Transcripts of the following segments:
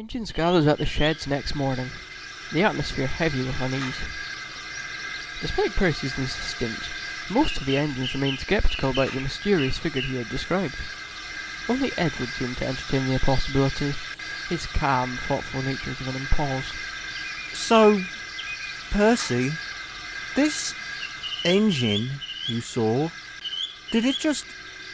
engines gathered at the sheds next morning, the atmosphere heavy with unease. Despite Percy's insistence, most of the engines remained sceptical about the mysterious figure he had described. Only Edward seemed to entertain the possibility, his calm, thoughtful nature giving him pause. So, Percy, this engine you saw, did it just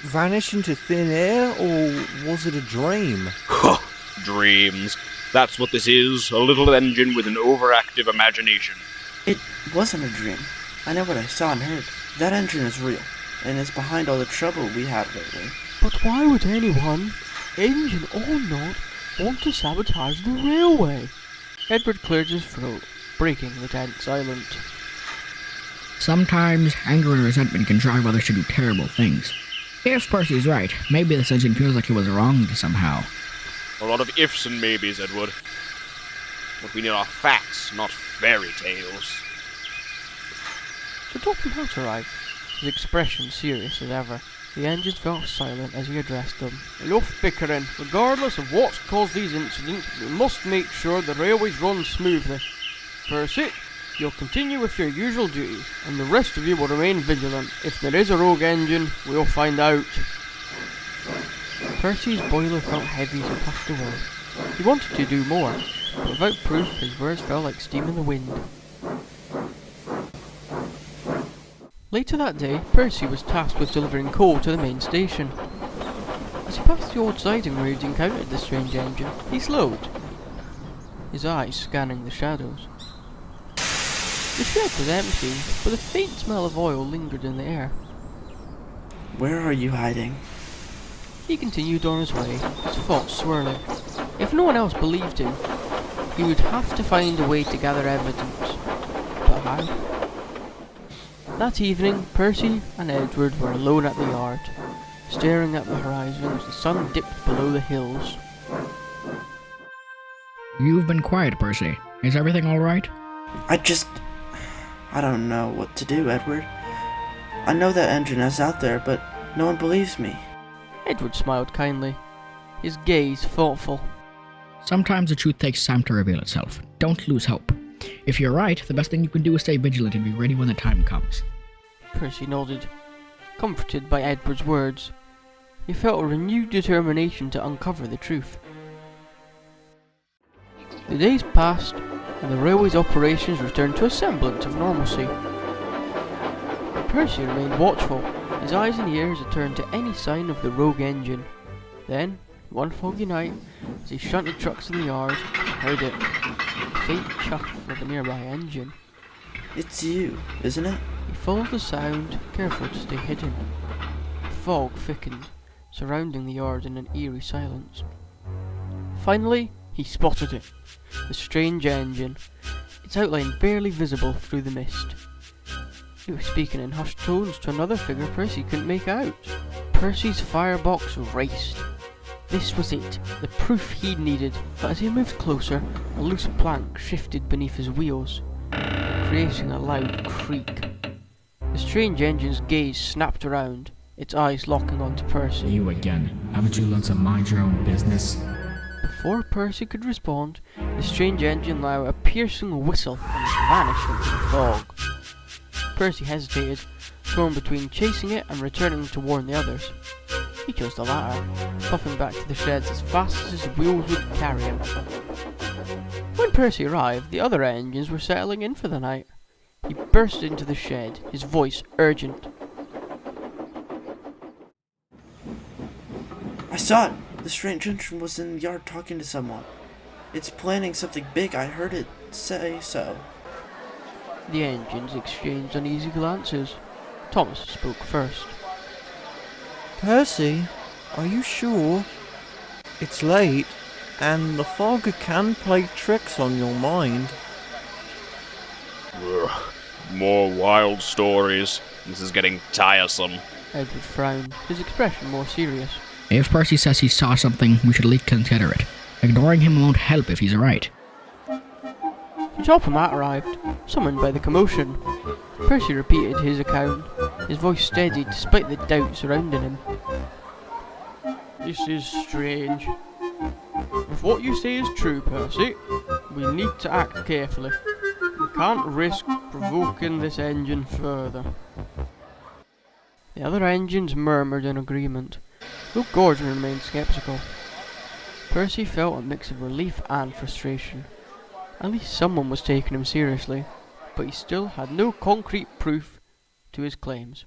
vanish into thin air, or was it a dream? Huh, dreams. That's what this is, a little engine with an overactive imagination. It wasn't a dream. I know what I saw and heard. That engine is real, and it's behind all the trouble we had lately. But why would anyone, engine or not, want to sabotage the railway? Edward cleared his throat, breaking the tense silence. Sometimes anger and resentment can drive others to do terrible things. If Percy's right, maybe this engine feels like it was wronged somehow. A lot of ifs and maybes, Edward. What we need are facts, not fairy tales. Sir Thomas arrived, his expression serious as ever. The engines fell silent as he addressed them. Enough bickering. Regardless of what's caused these incidents, we must make sure the railways run smoothly. Percy, you'll continue with your usual duties, and the rest of you will remain vigilant. If there is a rogue engine, we'll find out. Percy's boiler felt heavy as he puffed away. He wanted to do more, but without proof his words fell like steam in the wind. Later that day, Percy was tasked with delivering coal to the main station. As he passed the old siding where he'd encountered the strange engine, he slowed, his eyes scanning the shadows. The shed was empty, but a faint smell of oil lingered in the air. Where are you hiding? He continued on his way, his thoughts swirling. If no one else believed him, he would have to find a way to gather evidence. But how? That evening, Percy and Edward were alone at the yard, staring at the horizon as the sun dipped below the hills. You've been quiet, Percy. Is everything alright? I don't know what to do, Edward. I know that engine is out there, but no one believes me. Edward smiled kindly, his gaze thoughtful. Sometimes the truth takes time to reveal itself. Don't lose hope. If you're right, the best thing you can do is stay vigilant and be ready when the time comes. Percy nodded, comforted by Edward's words. He felt a renewed determination to uncover the truth. The days passed, and the railway's operations returned to a semblance of normalcy. But Percy remained watchful, his eyes and ears attuned to any sign of the rogue engine. Then, one foggy night, as he shunted trucks in the yard, he heard it, a faint chuff of a nearby engine. It's you, isn't it? He followed the sound, careful to stay hidden. The fog thickened, surrounding the yard in an eerie silence. Finally, he spotted it. The strange engine, its outline barely visible through the mist. It was speaking in hushed tones to another figure Percy couldn't make out. Percy's firebox raced. This was it, the proof he'd needed, but as he moved closer, a loose plank shifted beneath his wheels, creating a loud creak. The strange engine's gaze snapped around, its eyes locking onto Percy. You again. Haven't you learned to mind your own business? Before Percy could respond, the strange engine let out a piercing whistle and vanished into the fog. Percy hesitated, torn between chasing it and returning to warn the others. He chose the latter, puffing back to the sheds as fast as his wheels would carry him. When Percy arrived, the other engines were settling in for the night. He burst into the shed, his voice urgent. I saw it! The strange engine was in the yard talking to someone. It's planning something big, I heard it say so. The engines exchanged uneasy glances. Thomas spoke first. Percy, are you sure? It's late, and the fog can play tricks on your mind. Ugh, more wild stories. This is getting tiresome. Edward frowned, his expression more serious. If Percy says he saw something, we should at least consider it. Ignoring him won't help if he's right. Tomas arrived, summoned by the commotion. Percy repeated his account, his voice steady despite the doubt surrounding him. This is strange. If what you say is true, Percy, we need to act carefully. We can't risk provoking this engine further. The other engines murmured in agreement, though Gordon remained sceptical. Percy felt a mix of relief and frustration. At least someone was taking him seriously, but he still had no concrete proof to his claims.